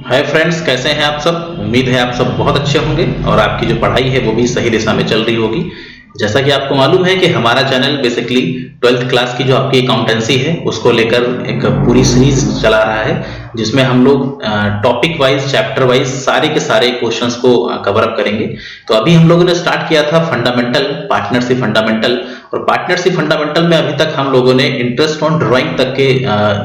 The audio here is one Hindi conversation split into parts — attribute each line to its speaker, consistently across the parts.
Speaker 1: हाय फ्रेंड्स, कैसे हैं आप सब। उम्मीद है आप सब बहुत अच्छे होंगे और आपकी जो पढ़ाई है वो भी सही दिशा में चल रही होगी। जैसा कि आपको मालूम है कि हमारा चैनल बेसिकली 12th क्लास की जो आपकी अकाउंटेंसी है उसको लेकर एक पूरी सीरीज चला रहा है, जिसमें हम लोग टॉपिक वाइज चैप्टर वाइज सारे के सारे क्वेश्चंस को कवर अप करेंगे। तो अभी हम लोगों ने स्टार्ट किया था फंडामेंटल, पार्टनरशिप फंडामेंटल, और पार्टनरशिप फंडामेंटल में अभी तक हम लोगों ने इंटरेस्ट ऑन ड्राइंग तक के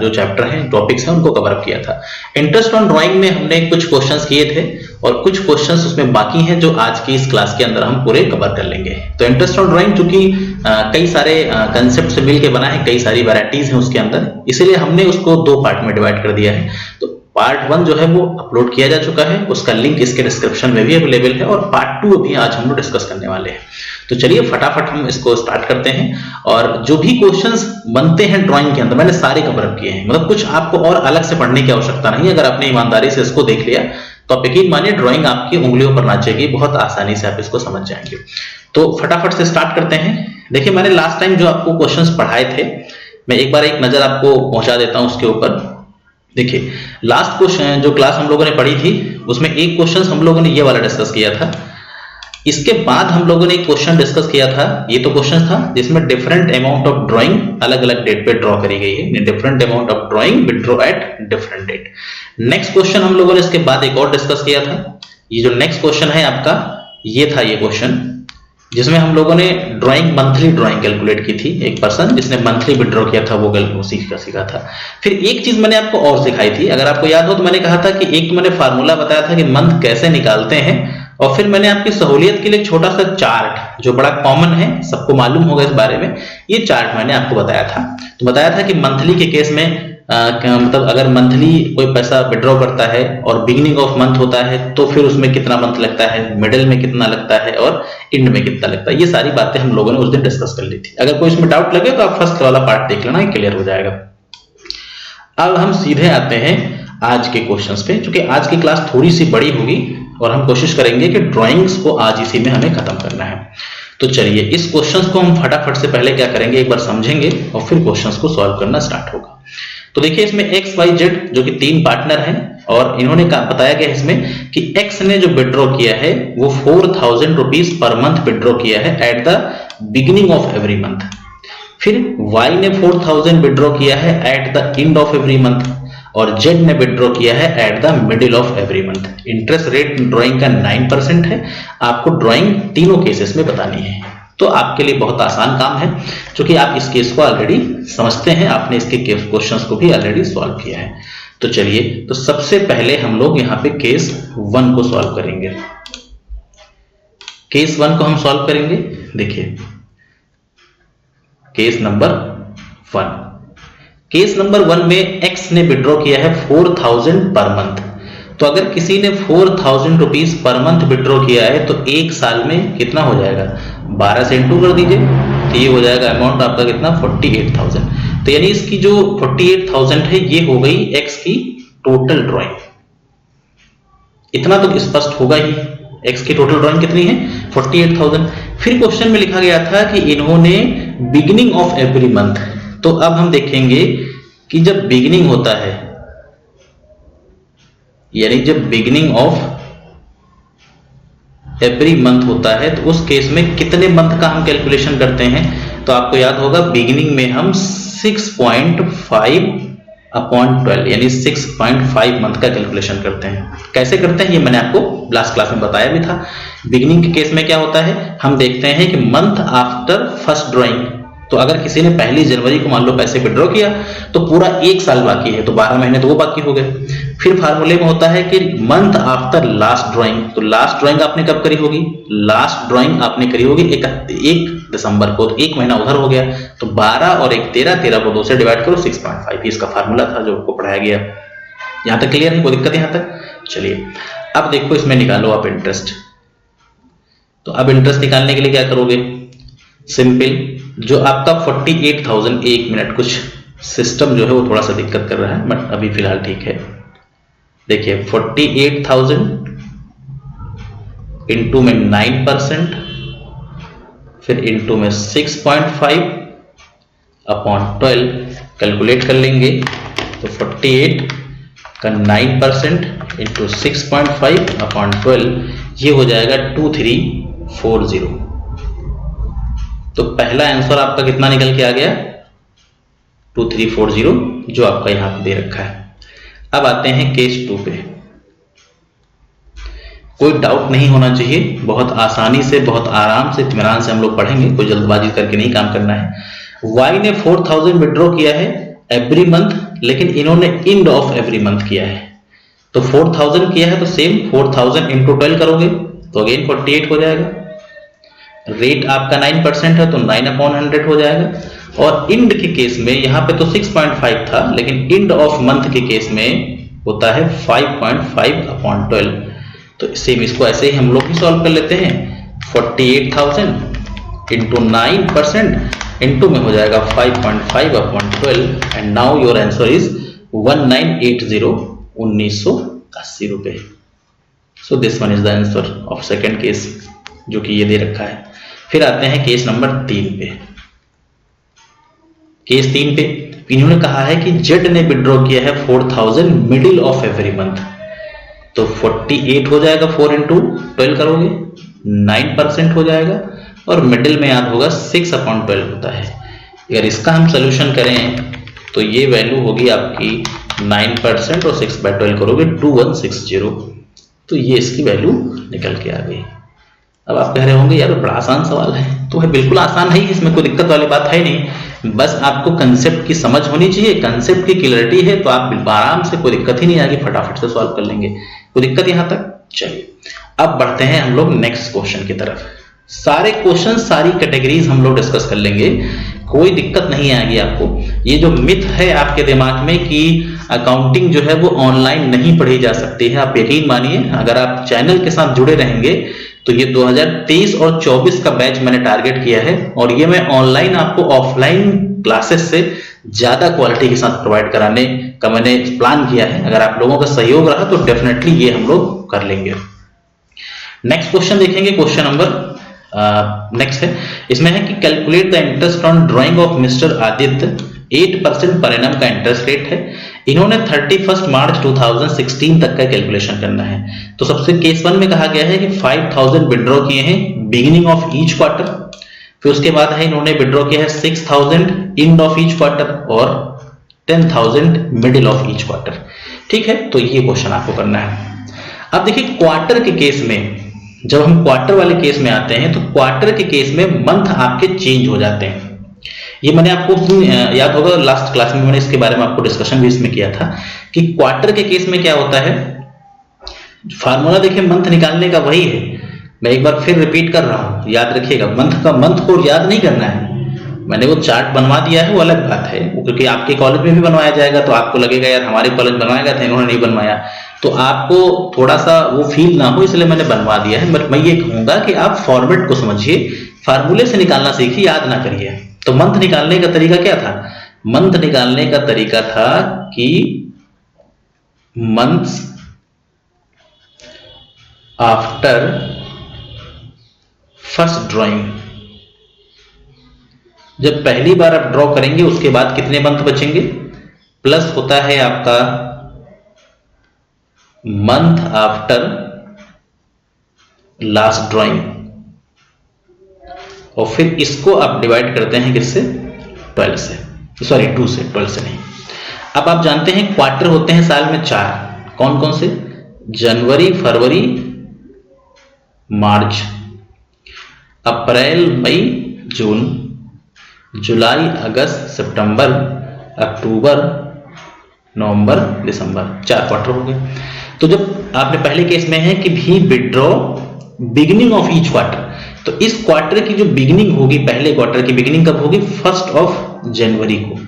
Speaker 1: जो चैप्टर हैं, टॉपिक्स हैं, उनको कवर अप किया था। इंटरेस्ट ऑन ड्राइंग में हमने कुछ क्वेश्चंस किए थे और कुछ क्वेश्चंस उसमें बाकी हैं जो आज की इस क्लास के अंदर हम पूरे कवर कर लेंगे। तो इंटरेस्ट ऑन ड्राइंग चूंकि कई सारे कंसेप्ट से मिलकर बना है, कई सारी वैरायटीज हैं उसके अंदर, इसीलिए हमने उसको दो पार्ट में डिवाइड कर दिया है। तो पार्ट 1 जो है वो अपलोड किया जा चुका है, उसका लिंक इसके डिस्क्रिप्शन में भी अवेलेबल है, और पार्ट 2 अभी आज हम लोग डिस्कस करने वाले हैं। तो चलिए फटाफट हम इसको स्टार्ट करते हैं। और जो भी क्वेश्चंस बनते हैं ड्राइंग के अंदर मैंने सारे कवर अप किए हैं, मतलब कुछ आपको और अलग से पढ़ने की आवश्यकता नहीं है। अगर आपने ईमानदारी से इसको देख लिया तो आप यकीन मानिए ड्राइंग आपकी उंगलियों पर नाचेगी, बहुत आसानी से आप इसको समझ जाएंगे। तो फटाफट से स्टार्ट करते हैं। देखिए, मैंने लास्ट टाइम जो आपको क्वेश्चंस पढ़ाए थे, मैं एक बार एक नजर आपको पहुंचा देता हूं उसके ऊपर। देखिए, लास्ट क्वेश्चन जो क्लास हम लोगों ने पढ़ी थी उसमें एक क्वेश्चन हम लोगों ने ये वाला डिस्कस किया था। इसके बाद हम लोगों ने एक क्वेश्चन डिस्कस किया था, ये तो क्वेश्चन था जिसमें डिफरेंट अमाउंट ऑफ ड्राइंग अलग अलग डेट पे ड्रॉ करी गई है। Different amount of drawing withdraw at different date. Next question हम लोगों ने इसके बाद एक और डिस्कस किया था। ये जो नेक्स्ट क्वेश्चन है आपका, ये था ये क्वेश्चन जिसमें हम लोगों ने ड्राइंग मंथली ड्राइंग कैलकुलेट की थी। एक पर्सन जिसने मंथली विड्रॉ किया था वो सीखा था। फिर एक चीज मैंने आपको और सिखाई थी, अगर आपको याद हो तो मैंने कहा था कि एक तो मैंने फार्मूला बताया था कि मंथ कैसे निकालते हैं, और फिर मैंने आपकी सहूलियत के लिए छोटा सा चार्ट जो बड़ा कॉमन है, सबको मालूम होगा इस बारे में, ये चार्ट मैंने आपको बताया था। तो बताया था कि मंथली के केस में मतलब अगर मंथली कोई पैसा विड्रॉ करता है और बिगिनिंग ऑफ मंथ होता है तो फिर उसमें कितना मंथ लगता है, मिडिल में कितना लगता है और एंड में कितना लगता है। ये सारी बातें हम लोगों ने उस दिन डिस्कस कर ली थी। अगर कोई इसमें डाउट लगे तो आप फर्स्ट वाला पार्ट देख लेना, क्लियर हो जाएगा। अब हम सीधे आते हैं आज के क्वेश्चंस पे, क्योंकि आज की क्लास थोड़ी सी बड़ी होगी और हम कोशिश करेंगे कि ड्राइंग्स को आज इसी में हमें खत्म करना है। तो चलिए इस क्वेश्चंस को हम फटाफट से पहले क्या करेंगे, एक बार समझेंगे और फिर क्वेश्चंस को सॉल्व करना स्टार्ट होगा। तो देखिए, इसमें एक्स वाई जेड जो कि 3 पार्टनर हैं, और इन्होंने बताया गया इसमें कि एक्स ने जो विड्रॉ किया है वो 4000 रुपीज पर मंथ विड्रॉ किया है at the beginning of every month. फिर वाई ने 4000 विड्रॉ किया है at the end of every month, और जेड ने विड्रॉ किया है at the middle of every month. Interest rate drawing का 9% है। आपको ड्राइंग तीनों केसेस में बतानी है, तो आपके लिए बहुत आसान काम है, क्योंकि आप इस केस को ऑलरेडी समझते हैं, आपने इसके क्वेश्चंस को भी ऑलरेडी सॉल्व किया है। तो चलिए, तो सबसे पहले हम लोग यहाँ पे केस 1 को सॉल्व करेंगे। केस 1 को हम सॉल्व करेंगे। देखिए, केस नंबर 1, केस नंबर 1 में x ने विड्रॉ किया है 4000 पर मंथ। तो अगर किसी ने 4000 रुपीज पर मंथ विड्रॉ किया है तो एक साल में कितना हो जाएगा, 12 से इंटू कर दीजिए, तो ये हो जाएगा अमाउंट आपका कितना, 48000। तो यानी इसकी जो 48000 है ये हो गई x की टोटल ड्राइंग। इतना तो स्पष्ट होगा ही, x की टोटल ड्राइंग कितनी है, 48000। फिर क्वेश्चन में लिखा गया था कि इन्होंने बिगिनिंग ऑफ एवरी मंथ। तो अब हम देखेंगे कि जब बिगिनिंग होता है, यानी जब बिगिनिंग ऑफ एवरी मंथ होता है तो उस केस में कितने मंथ का हम कैलकुलेशन करते हैं। तो आपको याद होगा बिगिनिंग में हम 6.5 अपॉन 12 यानी 6.5 मंथ का कैलकुलेशन करते हैं। कैसे करते हैं ये मैंने आपको लास्ट क्लास में बताया भी था। बिगिनिंग के केस में क्या होता है, हम देखते हैं कि मंथ आफ्टर फर्स्ट ड्राइंग। तो अगर किसी ने 1 जनवरी को मान लो पैसे विड्रॉ किया तो पूरा एक साल बाकी है, तो 12 महीने तो वो बाकी हो गए। फिर फार्मूले में होता है कि मंथ आफ्टर लास्ट ड्राइंग। तो लास्ट ड्राइंग आपने कब करी होगी, लास्ट ड्राइंग आपने करी होगी 1 दिसंबर को, तो एक महीना उधर हो गया। तो 12 और 1 13 को 2 से डिवाइड करो, 6.5 इसका फार्मूला था जो आपको पढ़ाया गया। यहां तक क्लियर है, कोई दिक्कत यहां तक। चलिए अब देखो, इसमें निकालो आप इंटरेस्ट। तो अब इंटरेस्ट निकालने के लिए क्या करोगे, सिंपल, जो आपका 48000, एक मिनट, कुछ सिस्टम जो है वो थोड़ा सा दिक्कत कर रहा है, बट अभी फिलहाल ठीक है। देखिए 48000 इंटू में 9%, फिर इंटू में 6.5 अपॉन 12 कैलकुलेट कर लेंगे। तो 48 का 9% इंटू 6.5/12, ये हो जाएगा 2340। तो पहला आंसर आपका कितना निकल के आ गया? 2340, जो आपका यहां पे दे रखा है। अब आते हैं केस 2 पे। कोई डाउट नहीं होना चाहिए, बहुत आसानी से, बहुत आराम से, इत्मीनान से हम लोग पढ़ेंगे, कोई जल्दबाजी करके नहीं काम करना है। वाई ने 4000 विड्रॉ किया है एवरी मंथ, लेकिन इन्होंने एंड ऑफ एवरी मंथ किया है। तो 4000 किया है तो सेम 4000 इंटू 12 करोगे तो अगेन 48 हो जाएगा। रेट आपका 9% है तो 9/100 हो जाएगा। और इंड के केस में यहाँ पे तो 6.5 था, लेकिन इंड ऑफ मंथ के केस में होता है 5.5/12। तो सेम इसको ऐसे ही हम लोग भी सॉल्व कर लेते हैं। 48,000 इंटू 9% इंटू में हो जाएगा 5.5/12 and now your answer is 1980, 1980 रुपए। So this one is the answer of second case, जो कि ये दे रखा है। फिर आते हैं केस नंबर 3 पे। केस 3 पे इन्होंने कहा है कि जेड ने विड्रॉ किया है 4000 मिडिल ऑफ एवरी मंथ। तो 48 हो जाएगा, 4 इंटू 12 करोगे 9% हो जाएगा, और मिडिल में याद होगा 6/12 होता है। अगर इसका हम सोल्यूशन करें तो ये वैल्यू होगी आपकी 9% और 6/12 करोगे 2160। तो ये इसकी वैल्यू निकल के आ गई। अब आप कह रहे होंगे यार बड़ा आसान सवाल है, तो है बिल्कुल आसान है, इसमें कोई दिक्कत वाली बात है नहीं। बस आपको कंसेप्ट की समझ होनी चाहिए, कंसेप्ट की क्लियरिटी है तो आप आराम से, कोई दिक्कत ही नहीं आएगी, फटाफट से सॉल्व कर लेंगे। कोई दिक्कत यहां तक? चलिए अब बढ़ते हैं हम लोग नेक्स्ट क्वेश्चन की तरफ। सारे क्वेश्चन, सारी कैटेगरीज हम लोग डिस्कस कर लेंगे, कोई दिक्कत नहीं आएगी आपको। ये जो मिथ है आपके दिमाग में कि अकाउंटिंग जो है वो ऑनलाइन नहीं पढ़ी जा सकती है, आप यकीन मानिए, अगर आप चैनल के साथ जुड़े रहेंगे तो ये 2023 और 24 का बैच मैंने टारगेट किया है, और ये मैं ऑनलाइन आपको ऑफलाइन क्लासेस से ज्यादा क्वालिटी के साथ प्रोवाइड कराने का मैंने प्लान किया है। अगर आप लोगों का सहयोग रहा तो डेफिनेटली ये हम लोग कर लेंगे। नेक्स्ट क्वेश्चन देखेंगे, क्वेश्चन नंबर नेक्स्ट है, इसमें है कि calculate the interest on drying of mister Aditya, 8% per annum का इंटरेस्ट रेट है। इन्होंने 31 मार्च 2016 तक का कैलकुलेशन करना है। तो सबसे केस 1 में कहा गया है कि 5000 विड्रॉ किए हैं बिगिनिंग ऑफ ईच क्वार्टर, फिर उसके बाद है इन्होंने विड्रॉ किया है 6000 एंड ऑफ ईच क्वार्टर और 10,000 मिडिल ऑफ ईच क्वार्टर। ठीक है, तो ये क्वेश्चन आपको करना है। अब देखिए क्वार्टर के केस में, जब हम क्वार्टर वाले केस में आते हैं तो क्वार्टर के केस में मंथ आपके चेंज हो जाते हैं। ये मैंने आपको याद होगा लास्ट क्लास में मैंने इसके बारे में आपको डिस्कशन भी इसमें किया था कि क्वार्टर के केस में क्या होता है। फार्मूला देखिए मंथ निकालने का वही है, मैं एक बार फिर रिपीट कर रहा हूं, याद रखिएगा। मंथ को याद नहीं करना है, मैंने वो चार्ट बनवा दिया है वो अलग बात है, क्योंकि आपके कॉलेज में भी बनवाया जाएगा तो आपको लगेगा यार हमारे कॉलेज बनवाया गया था इन्होंने नहीं बनवाया, तो आपको थोड़ा सा वो फील ना हो इसलिए मैंने बनवा दिया है। बट मैं ये कहूंगा कि आप फॉर्मेट को समझिए, फार्मूले से निकालना सीखिए, याद ना करिए। तो मंथ निकालने का तरीका क्या था? मंथ निकालने का तरीका था कि मंथ्स आफ्टर फर्स्ट ड्राइंग, जब पहली बार आप ड्रॉ करेंगे उसके बाद कितने मंथ बचेंगे, प्लस होता है आपका मंथ आफ्टर लास्ट ड्राइंग, और फिर इसको आप डिवाइड करते हैं किससे? 12 से, सॉरी 2 से, 12 से नहीं। अब आप जानते हैं क्वार्टर होते हैं साल में 4, कौन कौन से? जनवरी, फरवरी, मार्च, अप्रैल, मई, जून, जुलाई, अगस्त, सितंबर, अक्टूबर, नवंबर, दिसंबर, 4 क्वार्टर हो गए। तो जब आपने पहले केस में है कि भी withdraw beginning of each quarter, तो इस क्वार्टर की जो बिगिनिंग होगी, पहले क्वार्टर की बिगिनिंग कब होगी? 1 जनवरी को।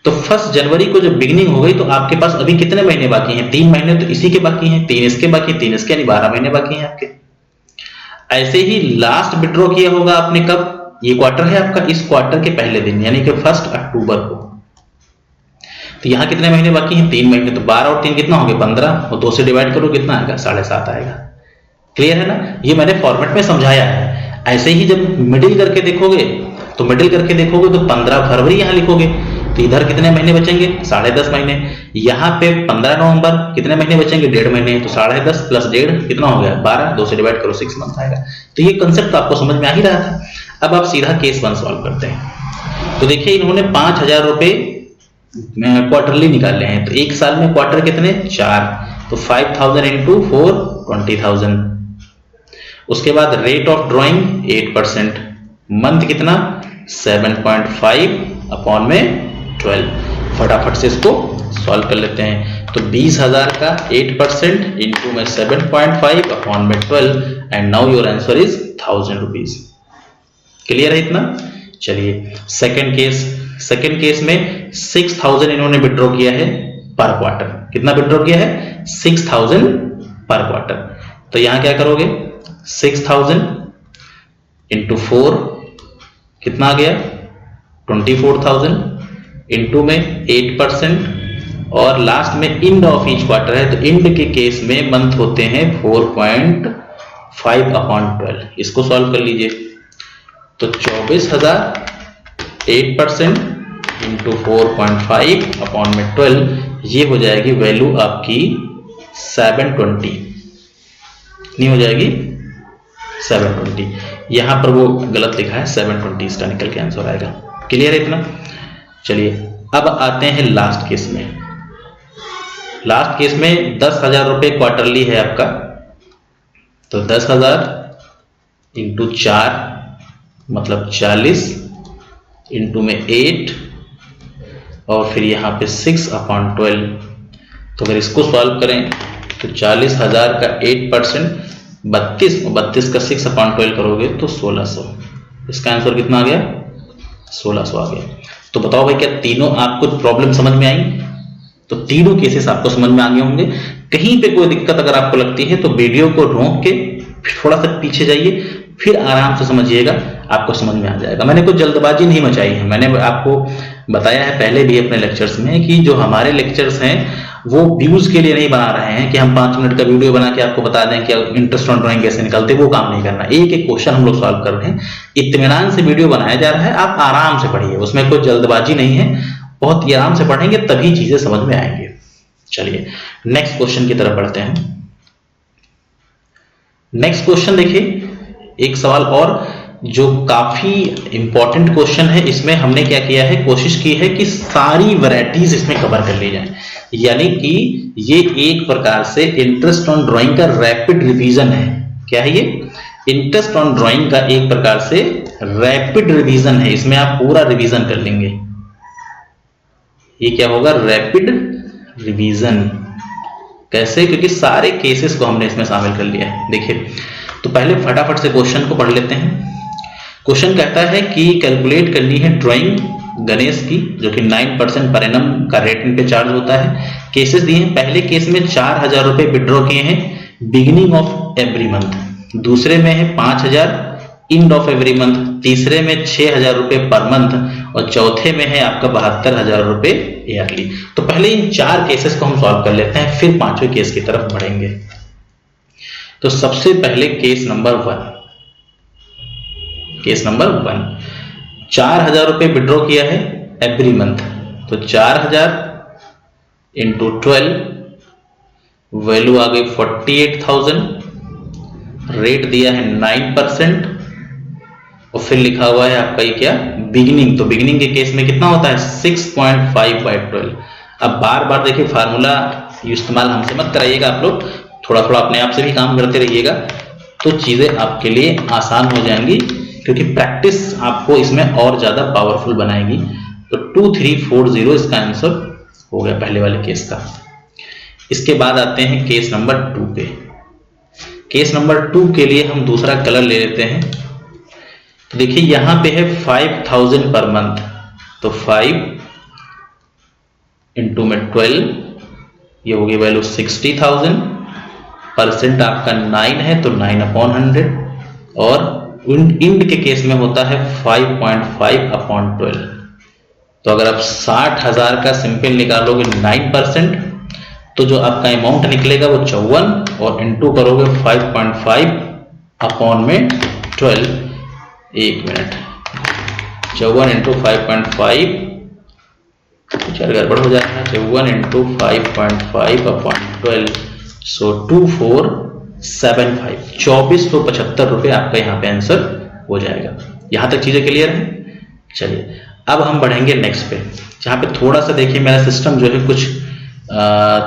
Speaker 1: तो 1 जनवरी को जब बिगिनिंग हो गई तो आपके पास अभी कितने महीने बाकी हैं? 3 महीने तो इसी के बाकी हैं, 3 इसके बाकी, 3 इसके, यानी 12 महीने बाकी हैं आपके। ऐसे ही लास्ट विड्रॉ किया होगा आपने कब? ये क्वार्टर है आपका, इस क्वार्टर के पहले दिन यानी कि 1 अक्टूबर को। तो यहां कितने महीने बाकी हैं? 3 महीने। तो 12 और 3 कितना हो गया? 15, और 2 से डिवाइड करो कितना आएगा? 7.5 आएगा। क्लियर है ना? ये मैंने फॉर्मेट में समझाया है। ऐसे ही जब मिडिल करके देखोगे तो 15 फरवरी यहां लिखोगे, तो इधर कितने महीने बचेंगे? 10.5 महीने। यहाँ पे 15 नवंबर कितने महीने बचेंगे? 1.5 महीने। तो 10.5 प्लस 1.5 कितना हो गया? 12। 2 से डिवाइड करो, 6 मंथ आएगा। तो ये कंसेप्ट तो आपको समझ में आ ही रहा था। अब आप सीधा केस 1 सॉल्व करते हैं। तो देखिए इन्होंने 5,000 रुपए क्वार्टरली निकाले हैं। तो एक साल में क्वार्टर कितने? 4। तो 5,000 इंटू 4 20,000। उसके बाद रेट ऑफ ड्रॉइंग 8%। मंथ कितना? 7.5 अपॉन में 12। फटाफट से इसको सॉल्व कर लेते हैं। तो 20,000 का 8% इंटू में 7.5 अपॉन में 12 and now your answer is 1,000 rupees. Clear है इतना? चलिए सेकंड केस में 6,000 इन्होंने विड्रॉ किया है पर क्वार्टर। कितना विड्रॉ किया है? 6,000 पर क्वार्टर। तो यहां क्या करोगे? 6,000 इंटू 4 कितना आ गया? 24,000 इंटू में 8% और लास्ट में इंड ऑफ ईच क्वार्टर है। तो इंड के केस में मंथ होते हैं 4.5 अपॉन 12। इसको सॉल्व कर लीजिए। तो 24,000 8% इंटू 4.5 अपॉन में 12, ये हो जाएगी वैल्यू आपकी 720। नहीं हो जाएगी 720। यहां पर वो गलत लिखा है, 720 इसका निकल के आंसर आएगा। क्लियर है इतना? चलिए अब आते हैं लास्ट केस में। लास्ट केस में 10,000 रुपए क्वार्टरली है आपका। तो 10,000 इंटू 4 मतलब 40 इंटू में 8 और फिर यहां पे 6 अपॉन 12। तो अगर इसको सॉल्व करें तो 40,000 का 8% 32 और 32 का 6 अपॉन 12 करोगे तो 1600। इसका आंसर कितना आ गया? 1600 आ गया। तो बताओ भाई क्या तीनों आपको प्रॉब्लम समझ में आई? तो तीनों केसेस आपको समझ में आ गए होंगे। कहीं पे कोई दिक्कत अगर आपको लगती है तो वीडियो को रोक के थोड़ा सा पीछे जाइए, फिर आराम से समझिएगा, आपको समझ में आ जाएगा। मैंने कोई जल्दबाजी नहीं मचाई है। मैंने आपको बताया है पहले भी अपने लेक्चर्स में कि जो हमारे लेक्चर्स हैं वो व्यूज के लिए नहीं बना रहे हैं कि हम 5 मिनट का वीडियो बना के आपको बता दें कि इंटरेस्ट ऑन ड्राइंग कैसे निकलते, वो काम नहीं करना। एक एक क्वेश्चन हम लोग सॉल्व कर रहे हैं, इत्मीनान से वीडियो बनाया जा रहा है। आप आराम से पढ़िए, उसमें कोई जल्दबाजी नहीं है। बहुत ही आराम से पढ़ेंगे तभी चीजें समझ में आएंगे। चलिए नेक्स्ट क्वेश्चन की तरफ बढ़ते हैं। नेक्स्ट क्वेश्चन देखिए, एक सवाल और जो काफी इंपॉर्टेंट क्वेश्चन है। इसमें हमने क्या किया है, कोशिश की है कि सारी वैरायटीज इसमें कवर कर ली जाए। यानी कि ये एक प्रकार से इंटरेस्ट ऑन ड्राइंग का रैपिड रिवीजन है। क्या है ये? इंटरेस्ट ऑन ड्राइंग का एक प्रकार से रैपिड रिवीजन है। इसमें आप पूरा रिवीजन कर लेंगे। ये क्या होगा? Rapid revision. कैसे? क्योंकि सारे केसेस को हमने इसमें शामिल कर लिया है। देखिए तो पहले फटाफट से क्वेश्चन को पढ़ लेते हैं। क्वेश्चन कहता है कि कैलकुलेट करनी है ड्राइंग गणेश की, जो कि 9% पर एनम का रेट पे चार्ज होता है। केसेस दिए हैं। पहले केस में 4,000 रुपए विड्रॉ किए हैं बिगिनिंग ऑफ एवरी मंथ। दूसरे में है 5,000 एंड ऑफ एवरी मंथ। तीसरे में 6,000 रुपए पर मंथ और चौथे में है आपका 72,000 रुपए ईयरली। तो पहले इन 4 केसेस को हम सॉल्व कर लेते हैं, फिर 5वें केस की तरफ बढ़ेंगे। तो सबसे पहले केस नंबर 1। केस नंबर 1, 4,000 रुपए विड्रॉ किया है एवरी मंथ। तो 4,000 इंटू 12, वैल्यू आ गई 48,000। रेट दिया है 9% और फिर लिखा हुआ है आपका ये क्या? बिगिनिंग। तो बिगिनिंग के केस में कितना होता है? 6.5 बाई 12। अब बार बार देखिए फार्मूला इस्तेमाल हमसे मत कराइएगा, आप लोग थोड़ा थोड़ा अपने आप से भी काम करते रहिएगा तो चीजें आपके लिए आसान हो जाएंगी, क्योंकि प्रैक्टिस आपको इसमें और ज्यादा पावरफुल बनाएगी। तो 2340 इसका आंसर हो गया पहले वाले केस का। इसके बाद आते हैं केस नंबर 2 पे। केस नंबर 2 के लिए हम दूसरा कलर ले लेते हैं। तो देखिए यहां पे है 5,000 पर मंथ। तो 5 इंटू में 12, ये होगी वैल्यू 60,000। परसेंट आपका 9 है तो 9 अपॉन 100 और इंड के केस में होता है 5.5 अपॉन 12। तो अगर आप 60,000 का सिंपल निकालोगे 9%, तो जो आपका अमाउंट निकलेगा वो 54 और इंटू करोगे 5.5 अपॉन में 12। 1 मिनट, 54 इंटू 5.5 चल गड़बड़ हो जाएगा। 1 × 5.5/12 सो 2475 2475 रुपये आपका यहाँ पे आंसर हो जाएगा। यहाँ तक चीजें क्लियर है। चलिए अब हम बढ़ेंगे नेक्स्ट पे, जहाँ पे थोड़ा सा देखिए मेरा सिस्टम जो है कुछ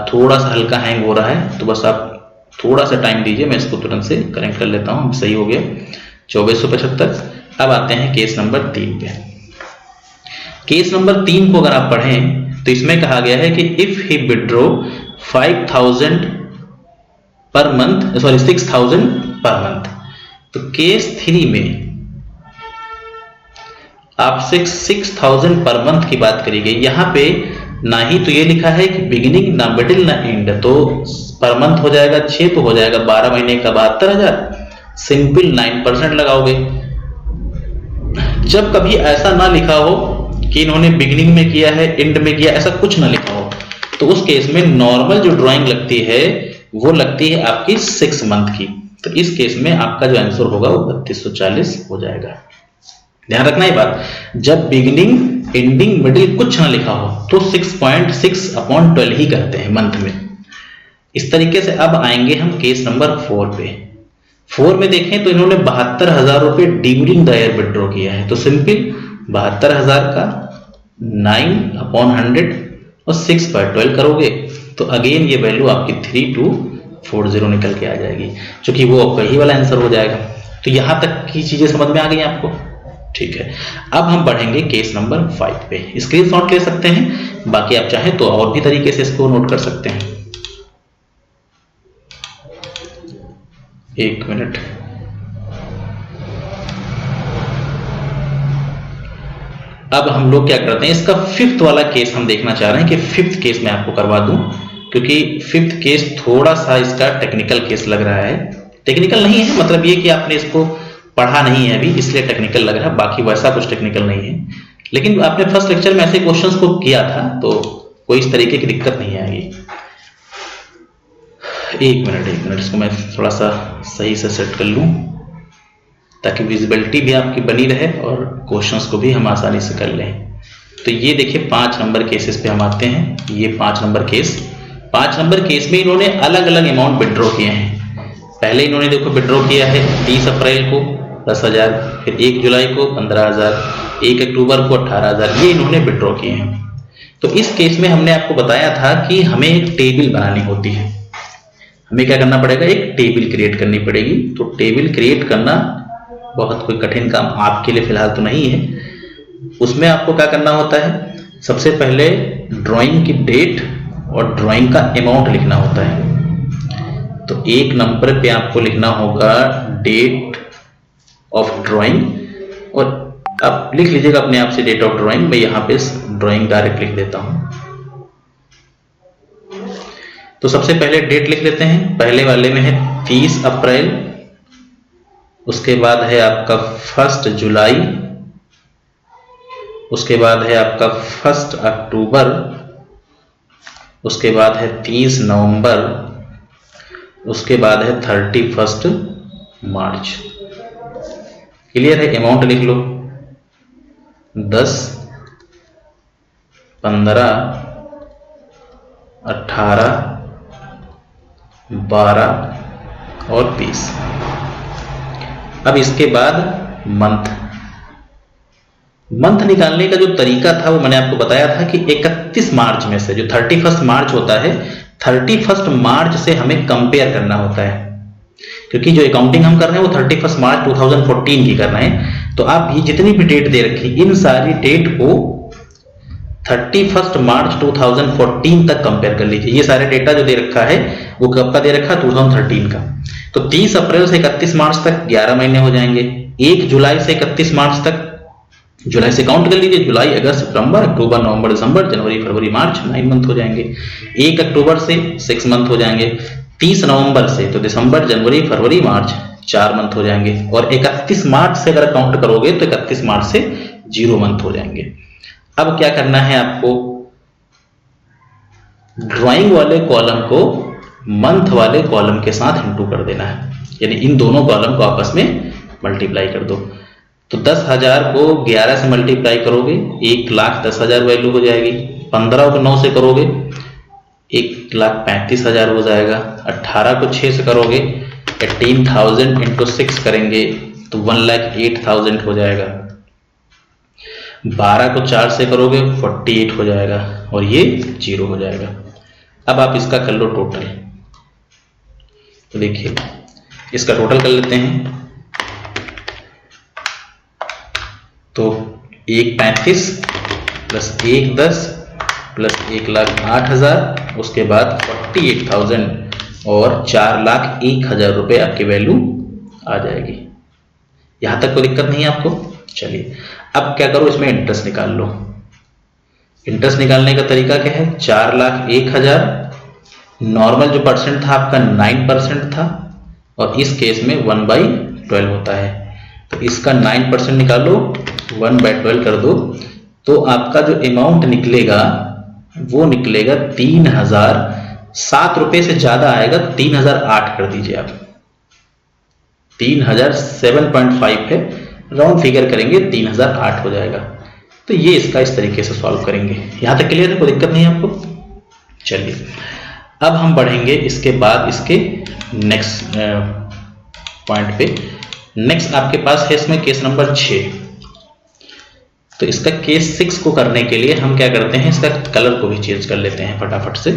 Speaker 1: थोड़ा सा हल्का हैंग हो रहा है, तो बस आप थोड़ा सा टाइम दीजिए, मैं इसको तुरंत से कनेक्ट कर लेता हूँ। सही हो गया 2475। अब आते हैं केस नंबर 3 पे। केस नंबर 3 को अगर आप पढ़ें तो इसमें कहा गया है कि if he withdraw 5000 per month, sorry 6000 per month, तो केस 3 में आपसे 6000 पर मंथ की बात करी गई। यहाँ पे ना ही तो ये लिखा है कि बिगिनिंग, ना मिडिल, ना एंड, तो पर मंथ हो जाएगा 6, तो हो जाएगा 12 महीने का 72,000। सिंपल 9% लगाओगे। जब कभी ऐसा ना लिखा हो कि इन्होंने बिगिनिंग में किया है, एंड में किया, ऐसा कुछ ना लिखा हो, तो उस केस में नॉर्मल जो ड्राइंग लगती है वो लगती है आपकी 6 मंथ की। तो इस केस में आपका जो आंसर होगा वो 3240 हो जाएगा। ध्यान रखना ये बात, जब बिगिनिंग, एंडिंग, मिडिल कुछ ना लिखा हो तो 6.6/12 ही करते हैं मंथ में। इस तरीके से अब आएंगे हम केस नंबर 4 पे। 4 में देखें तो इन्होंने 72,000 रुपये ड्यूरिंग द ईयर विड्रॉ किया है। तो सिंपल 72,000 का 9/100 और 6/12 करोगे तो अगेन ये वैल्यू आपकी 3240 निकल के आ जाएगी, क्योंकि वो आपका ही वाला आंसर हो जाएगा। तो यहां तक की चीजें समझ में आ गई आपको। ठीक है, अब हम बढ़ेंगे केस नंबर 5 पे। स्क्रीनशॉट ले सकते हैं, बाकी आप चाहें तो और भी तरीके से इसको नोट कर सकते हैं। 1 मिनट। अब हम लोग क्या करते हैं, इसका 5th वाला केस हम देखना चाह रहे हैं कि 5th केस मैं आपको करवा दूं, क्योंकि 5th केस थोड़ा सा इसका टेक्निकल केस लग रहा है। टेक्निकल नहीं है, मतलब ये कि आपने इसको पढ़ा नहीं है अभी, इसलिए टेक्निकल लग रहा है, बाकी वैसा कुछ टेक्निकल नहीं है। लेकिन आपने फर्स्ट लेक्चर में ऐसे क्वेश्चंस को किया था, तो कोई इस तरीके की दिक्कत नहीं आएगी। 1 मिनट, इसको मैं थोड़ा सा सही से सेट कर लूं ताकि विजिबिलिटी भी आपकी बनी रहे और क्वेश्चंस को भी हम आसानी से कर लें। तो ये देखिए 5 नंबर केसेस पे हम आते हैं। ये 5 नंबर केस, 5 नंबर केस में इन्होंने अलग अलग अमाउंट विड्रॉ किए हैं। पहले इन्होंने देखो विड्रॉ किया है 30 अप्रैल को 10,000, फिर 1 जुलाई को 15,000, 1 अक्टूबर को 18,000, ये इन्होंने विड्रॉ किए हैं। तो इस केस में हमने आपको बताया था कि हमें एक टेबल बनानी होती है। हमें क्या करना पड़ेगा, एक टेबल क्रिएट करनी पड़ेगी। तो टेबल क्रिएट करना बहुत कोई कठिन काम आपके लिए फिलहाल तो नहीं है। उसमें आपको क्या करना होता है, सबसे पहले ड्राइंग की डेट और ड्राइंग का अमाउंट लिखना होता है। तो 1 नंबर पे आपको लिखना होगा डेट ऑफ ड्राइंग, और आप लिख लीजिएगा अपने आप से डेट ऑफ ड्राइंग। मैं यहाँ पे ड्राइंग डायरेक्ट लिख देता हूँ। तो सबसे पहले डेट लिख लेते हैं। पहले वाले में है 30 अप्रैल, उसके बाद है आपका 1 जुलाई, उसके बाद है आपका 1 अक्टूबर, उसके बाद है 30 नवंबर, उसके बाद है 31 मार्च। क्लियर है? अमाउंट लिख लो 10, 15, 18, 12 और 20। अब इसके बाद मंथ निकालने का जो तरीका था वो मैंने आपको बताया था कि 31 मार्च में से, जो 31 मार्च होता है, 31 मार्च से हमें कंपेयर करना होता है, क्योंकि जो अकाउंटिंग हम कर रहे हैं वो 31 मार्च 2014 की कर रहे हैं। तो आप ये जितनी भी डेट दे रखी, इन सारी डेट को 31 मार्च 2014 तक कंपेयर कर लीजिए। ये सारे डेटा जो दे रखा है वो कब का दे रखा है, 2013 का। तो 30 अप्रैल से 31 मार्च तक 11 महीने हो जाएंगे। 1 जुलाई से 31 मार्च तक, जुलाई से काउंट कर लीजिए, जुलाई, अगस्त, सितंबर, अक्टूबर, नवंबर, दिसंबर, जनवरी, फरवरी, मार्च, 9 मंथ हो जाएंगे। 1 अक्टूबर से 6 मंथ हो जाएंगे। 30 नवंबर से तो दिसंबर, जनवरी, फरवरी, मार्च, 4 मंथ हो जाएंगे। और 31 मार्च से अगर काउंट करोगे तो 31 मार्च से 0 मंथ हो जाएंगे। अब क्या करना है आपको, ड्राइंग वाले कॉलम को मंथ वाले कॉलम के साथ इंटू कर देना है, यानी इन दोनों कॉलम को आपस में मल्टीप्लाई कर दो। तो 10,000 को 11 से मल्टीप्लाई करोगे 1,10,000 वैल्यू हो जाएगी। 15 को 9 से करोगे 1,35,000 हो जाएगा। 18 को 6 से करोगे 18,000 इंटू 6 करेंगे तो 1,08,000 हो जाएगा। 12 को 4 से करोगे 48 हो जाएगा और ये 0 हो जाएगा। अब आप इसका कर लो टोटल। तो देखिए इसका टोटल कर लेते हैं। तो 1,35 प्लस 1,10 प्लस 1,08,000 उसके बाद 48,000 और 4,01,000 रुपये आपकी वैल्यू आ जाएगी। यहां तक कोई दिक्कत नहीं है आपको? चलिए अब क्या करो, इसमें इंटरेस्ट निकाल लो। इंटरेस्ट निकालने का तरीका क्या है? 4,01,000 नॉर्मल जो परसेंट था आपका 9% था और इस केस में 1/12 होता है। तो इसका 9% निकालो, 1/12 कर दो तो आपका जो अमाउंट निकलेगा वो निकलेगा 3,007 रुपये से ज्यादा आएगा। 3,008 कर दीजिए आप। 3,007.5 है, राउंड फिगर करेंगे 3,008 हो जाएगा। तो ये इसका इस तरीके से सॉल्व करेंगे। यहां तक क्लियर है? कोई दिक्कत नहीं है आपको? चलिए अब हम बढ़ेंगे इसके बाद इसके नेक्स्ट पॉइंट पे। नेक्स्ट आपके पास है इसमें केस नंबर 6। तो इसका केस 6 को करने के लिए हम क्या करते हैं, इसका कलर को भी चेंज कर लेते हैं फटाफट से।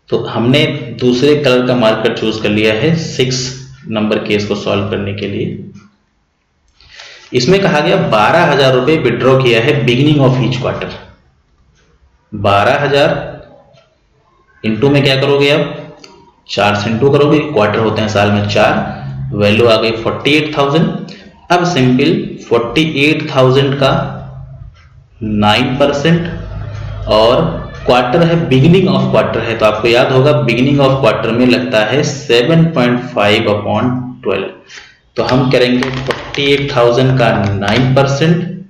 Speaker 1: तो हमने दूसरे कलर का मार्कर चूज कर लिया है 6 नंबर केस को सॉल्व करने के लिए। इसमें कहा गया 12,000 रुपये विड्रॉ किया है beginning of each quarter. 12,000 into में क्या करोगे अब 4 से इंटू करोगे, क्वार्टर होते हैं साल में 4, वैल्यू आ गई 48,000। अब सिंपल 48,000 का 9% और क्वार्टर है, बिगिनिंग ऑफ क्वार्टर है तो आपको याद होगा बिगिनिंग ऑफ क्वार्टर में लगता है 7.5/12। तो हम करेंगे 48,000 का 9%।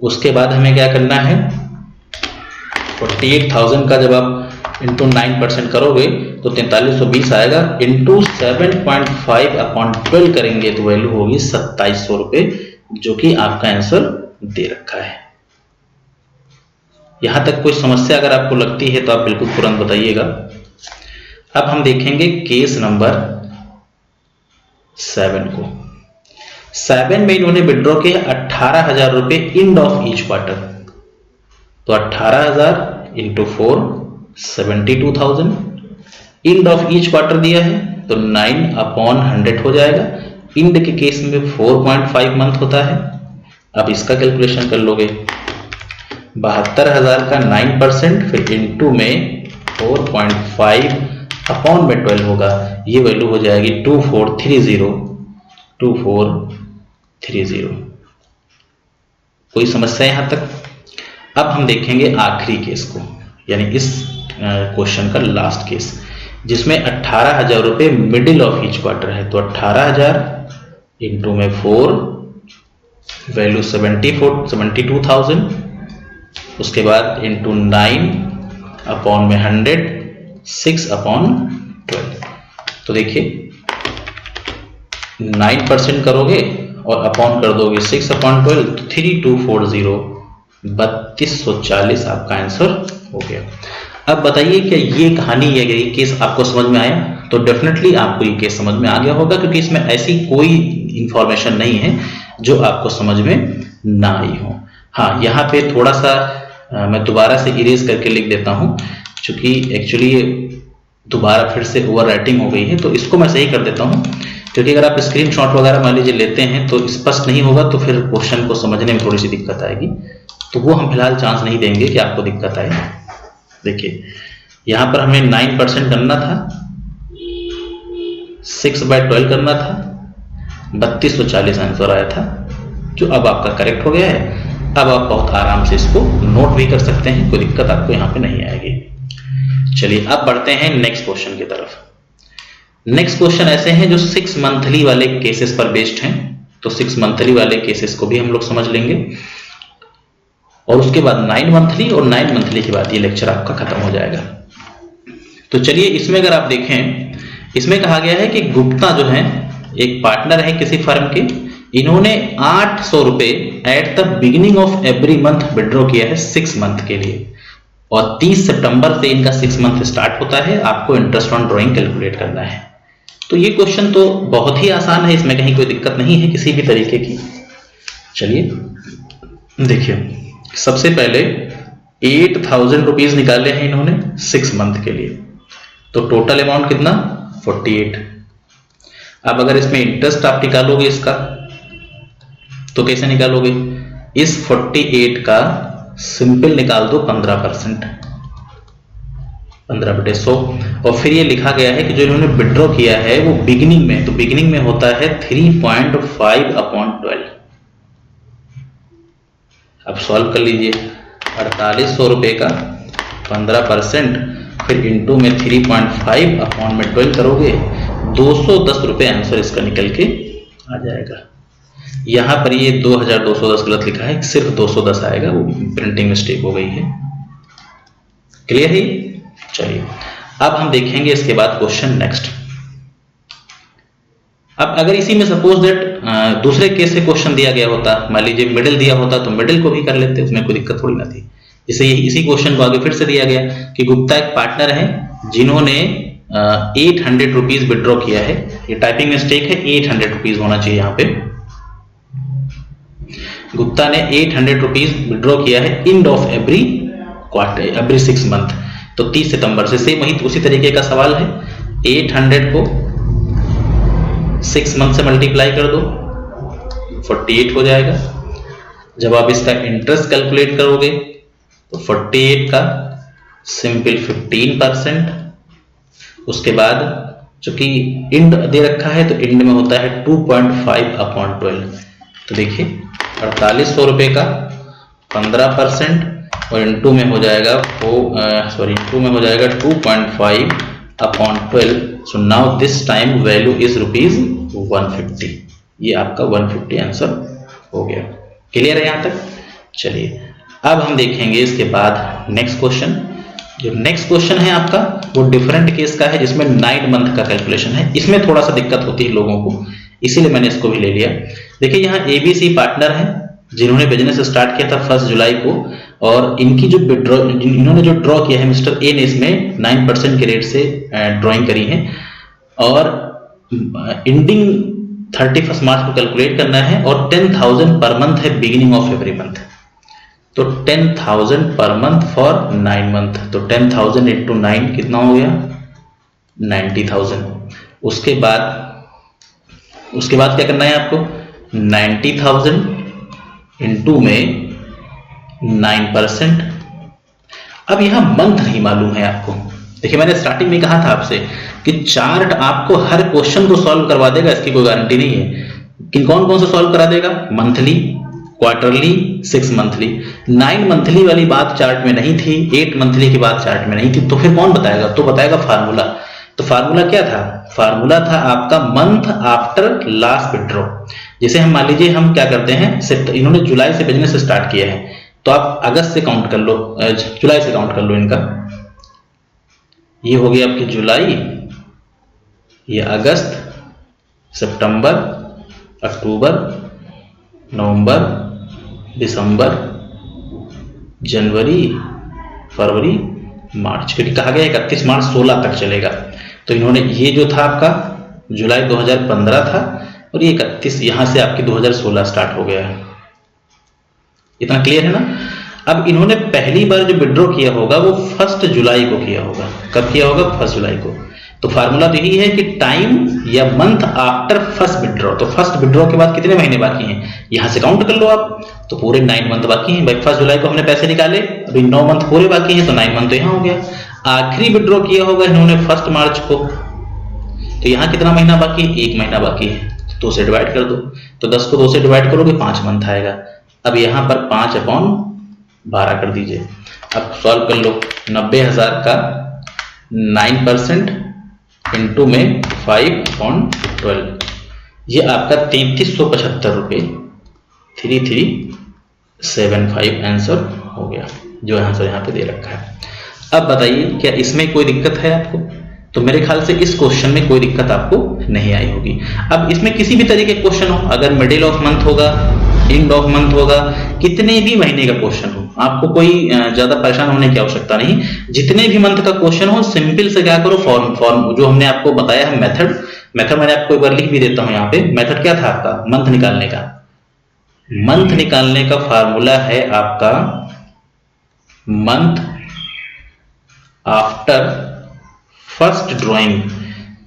Speaker 1: उसके बाद हमें क्या करना है, 48,000 का जब आप इंटू 9% करोगे तो 4320 आएगा। इंटू 7.5/12 करेंगे तो वैल्यू होगी 2700 रुपये, जो कि आपका आंसर दे रखा है। यहां तक कोई समस्या अगर आपको लगती है तो आप बिल्कुल तुरंत बताइएगा। अब हम देखेंगे केस नंबर 7 को। 7 में इन्होंने विड्रॉ किया 18,000 रुपये इंड ऑफ ईच क्वार्टर। तो 18,000 into 4 72,000। End of each quarter दिया है तो 9/100 हो जाएगा। इंड के केस में 4.5 मंथ होता है। अब इसका कैलकुलेशन कर लोगे, 72,000 का 9% फिर इंटू में 4.5/12 होगा, ये वैल्यू हो जाएगी 2430। कोई समस्या यहां तक? अब हम देखेंगे आखिरी केस को, यानी इस क्वेश्चन का लास्ट केस, जिसमें 18,000 रुपये मिडिल ऑफ ईच क्वार्टर है। तो 18,000 इंटू में 4 वैल्यू 72,000। उसके बाद इंटू 9/100 6/12। तो देखिए 9% करोगे और अपॉन कर दोगे 6/12 तो 3240 3240 आपका आंसर हो गया। अब बताइए क्या ये कहानी या ये केस आपको समझ में आया? तो डेफिनेटली आपको ये केस समझ में आ गया होगा, क्योंकि इसमें ऐसी कोई इंफॉर्मेशन नहीं है जो आपको समझ में ना आई हो। हाँ, यहाँ पे थोड़ा सा मैं दोबारा से इरेज करके लिख देता हूँ, क्योंकि एक्चुअली ये दोबारा फिर से ओवर राइटिंग हो गई है, तो इसको मैं सही कर देता हूँ। क्योंकि अगर आप स्क्रीनशॉट वगैरह मान लीजिए लेते हैं तो स्पष्ट नहीं होगा, तो फिर क्वेश्चन को समझने में थोड़ी सी दिक्कत आएगी। तो वो हम फिलहाल चांस नहीं देंगे कि आपको दिक्कत आए। देखिए यहाँ पर हमें 9% करना था, 6/12 करना था, 3240 आंसर आया था, जो अब आपका करेक्ट हो गया है। अब आप बहुत आराम से इसको नोट भी कर सकते हैं, कोई दिक्कत आपको यहाँ पे नहीं आएगी। चलिए अब बढ़ते हैं नेक्स्ट क्वेश्चन की तरफ। नेक्स्ट क्वेश्चन ऐसे हैं जो 6 मंथली वाले केसेस पर बेस्ड हैं। तो 6 मंथली वाले केसेस को भी हम लोग समझ लेंगे, और उसके बाद 9 मंथली और 9 मंथली के बाद ये लेक्चर आपका खत्म हो जाएगा। तो चलिए इसमें अगर आप देखें, इसमें कहा गया है कि गुप्ता जो है एक पार्टनर है किसी फर्म के, इन्होंने 800 रुपए at the beginning of every month withdraw किया है 6 मंथ के लिए, और 30 सितंबर से इनका 6 मंथ स्टार्ट होता है। आपको इंटरेस्ट ऑन ड्रॉइंग कैलकुलेट करना है। तो ये क्वेश्चन तो बहुत ही आसान है, इसमें कहीं कोई दिक्कत नहीं है किसी भी तरीके की। चलिए देखिए, सबसे पहले 8000 रुपीज निकाले हैं इन्होंने 6 मंथ के लिए, तो टोटल अमाउंट कितना 48। अब अगर इसमें इंटरेस्ट आप निकालोगे इसका, तो कैसे निकालोगे? इस 48 का सिंपल निकाल दो 15%, 15/100, और फिर ये लिखा गया है कि जो इन्होंने विड्रॉ किया है वो बिगिनिंग में, तो बिगिनिंग में होता है 3.5/12। अब सॉल्व कर लीजिए, 4800 रुपए का 15%, फिर इंटू में 3.5/12 करोगे, 210 रुपए आंसर इसका निकल के आ जाएगा। यहां पर ये 2210 गलत लिखा है, सिर्फ 210 आएगा, वो प्रिंटिंग मिस्टेक हो गई है। क्लियर है? चलिए अब हम देखेंगे इसके बाद क्वेश्चन नेक्स्ट। अब अगर इसी में सपोज दैट दूसरे केस से क्वेश्चन दिया गया होता, मान लीजिए मिडिल दिया होता, तो मिडिल को भी कर लेते, उसमें कोई दिक्कत थोड़ी ना थी। जैसे इसी क्वेश्चन को आगे फिर से दिया गया कि गुप्ता एक पार्टनर है जिन्होंने 800 रुपीज विड्रॉ किया है। ये टाइपिंग मिस्टेक है, 800 रुपीज होना चाहिए यहाँ पे। गुप्ता ने 800 रुपीज विड्रॉ किया है end of every quarter, every 6 month, तो 30 सितंबर से। सेम वही उसी तरीके का सवाल है, 800 को 6 मंथ से मल्टीप्लाई कर दो, 48 हो जाएगा। जब आप इसका इंटरेस्ट कैलकुलेट करोगे तो 48 का सिंपल 15%, उसके बाद चूंकि इंड दे रखा है तो इंड में होता है 2.5/12। तो देखिए 4800 रुपए का 15% और इंटू में हो जाएगा इंटू में हो जाएगा 2.5/12। So now this time value is ₹150। ये आपका 150 आंसर हो गया। क्लियर है यहां तक? चलिए अब हम देखेंगे इसके बाद नेक्स्ट क्वेश्चन। जो नेक्स्ट क्वेश्चन है आपका वो डिफरेंट केस का है, जिसमें 9 मंथ का कैलकुलेशन है। इसमें थोड़ा सा दिक्कत होती है लोगों को, इसीलिए मैंने इसको भी ले लिया। देखिए यहाँ ABC पार्टनर है जिन्होंने बिजनेस स्टार्ट किया था 1 जुलाई को, और इनकी जो इन्होंने जो ड्रॉ किया है, मिस्टर ए ने इसमें 9% के रेट से ड्रॉइंग करी है, और एंडिंग 31 मार्च को कैलकुलेट करना है, और 10,000 पर मंथ है बिगिनिंग ऑफ एवरी मंथ। तो 10,000 पर मंथ फॉर 9 मंथ, तो 10,000 इंटू 9 कितना हो गया 90,000। उसके बाद क्या करना है आपको, 90,000 इंटू में 9%। अब यहां मंथ नहीं मालूम है आपको। देखिए मैंने स्टार्टिंग में कहा था आपसे कि चार्ट आपको हर क्वेश्चन को सॉल्व करवा देगा, इसकी कोई गारंटी नहीं है कि कौन कौन से सॉल्व करा देगा, मंथली, क्वार्टरली, 6 मंथली। 9 मंथली वाली बात चार्ट में नहीं थी, 8 मंथली की बात चार्ट में नहीं थी, तो फिर कौन बताएगा? तो बताएगा फार्मूला। तो फार्मूला क्या था? फार्मूला था आपका मंथ आफ्टर लास्ट विड्रॉ। जैसे हम मान लीजिए हम क्या करते हैं, इन्होंने जुलाई से बिजनेस स्टार्ट किया है, तो आप अगस्त से काउंट कर लो, जुलाई से काउंट कर लो इनका। ये हो गया आपकी जुलाई, ये अगस्त, सितंबर, अक्टूबर, नवंबर, दिसंबर, जनवरी, फरवरी, मार्च, क्योंकि कहा गया 31 मार्च 16 तक चलेगा। तो इन्होंने ये जो था आपका जुलाई 2015 था, और ये 31 यहां से आपकी 2016 स्टार्ट हो गया है। इतना क्लियर है ना? अब इन्होंने पहली बार जो विड्रॉ किया होगा वो 1 जुलाई को किया होगा। कब किया होगा? 1 जुलाई को। तो फार्मूला तो यही है कि टाइम या मंथ आफ्टर 1st विड्रॉ। तो 1st विड्रॉ के बाद कितने महीने बाकी हैं, यहां से काउंट कर लो आप, तो पूरे 9 मंथ बाकी हैं भाई। 1 जुलाई को हमने पैसे निकाले, अभी 9 मंथ पूरे बाकी हैं, तो 9 मंथ तो यहां हो गया। आखिरी विड्रॉ किया होगा इन्होंने 1 मार्च को, तो यहां कितना महीना बाकी है? 1 महीना बाकी है, तो 2 से डिवाइड कर दो। तो 10 को 2 से डिवाइड करोगे 5 मंथ आएगा। अब यहां पर 5/12 कर दीजिए। अब सॉल्व कर लो, 90,000 का 9% इंटू में 5/12, ये आपका 3375 रुपये 3375 आंसर हो गया, जो आंसर यहाँ पे दे रखा है। अब बताइए क्या इसमें कोई दिक्कत है आपको? तो मेरे ख्याल से इस क्वेश्चन में कोई दिक्कत आपको नहीं आई होगी। अब इसमें किसी भी तरीके का क्वेश्चन हो, अगर मिडिल ऑफ मंथ होगा, एंड ऑफ मंथ होगा, कितने भी महीने का क्वेश्चन हो, आपको कोई ज्यादा परेशान होने की आवश्यकता नहीं। जितने भी मंथ का क्वेश्चन हो, सिंपल से क्या करो, फॉर्म जो हमने आपको बताया है मेथड मैंने आपको एक बार लिख भी देता हूं यहाँ पे। मेथड क्या था आपका मंथ निकालने का? मंथ निकालने का फार्मूला है आपका मंथ आफ्टर फर्स्ट ड्राइंग।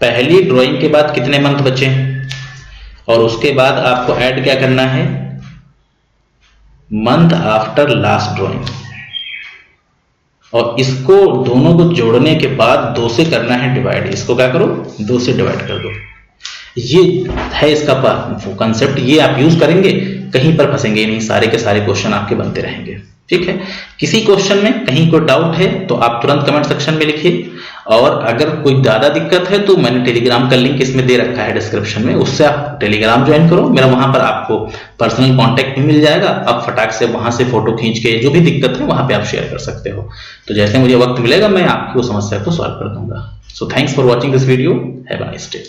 Speaker 1: पहली ड्राइंग के बाद कितने मंथ बचे, और उसके बाद आपको ऐड क्या करना है, मंथ आफ्टर लास्ट ड्राइंग, और इसको दोनों को जोड़ने के बाद 2 से करना है डिवाइड। इसको क्या करो, 2 से डिवाइड कर दो। ये है इसका कंसेप्ट, ये आप यूज करेंगे, कहीं पर फंसेंगे नहीं, सारे के सारे क्वेश्चन आपके बनते रहेंगे। ठीक है, किसी क्वेश्चन में कहीं कोई डाउट है तो आप तुरंत कमेंट सेक्शन में लिखिए, और अगर कोई ज्यादा दिक्कत है तो मैंने टेलीग्राम का लिंक इसमें दे रखा है डिस्क्रिप्शन में, उससे आप टेलीग्राम ज्वाइन करो मेरा, वहां पर आपको पर्सनल कांटेक्ट भी मिल जाएगा। आप फटाक से वहां से फोटो खींच के जो भी दिक्कत है वहां पे आप शेयर कर सकते हो। तो जैसे मुझे वक्त मिलेगा मैं आपकी वो समस्या को सॉल्व कर दूंगा। So thanks for watching this video, have a nice day.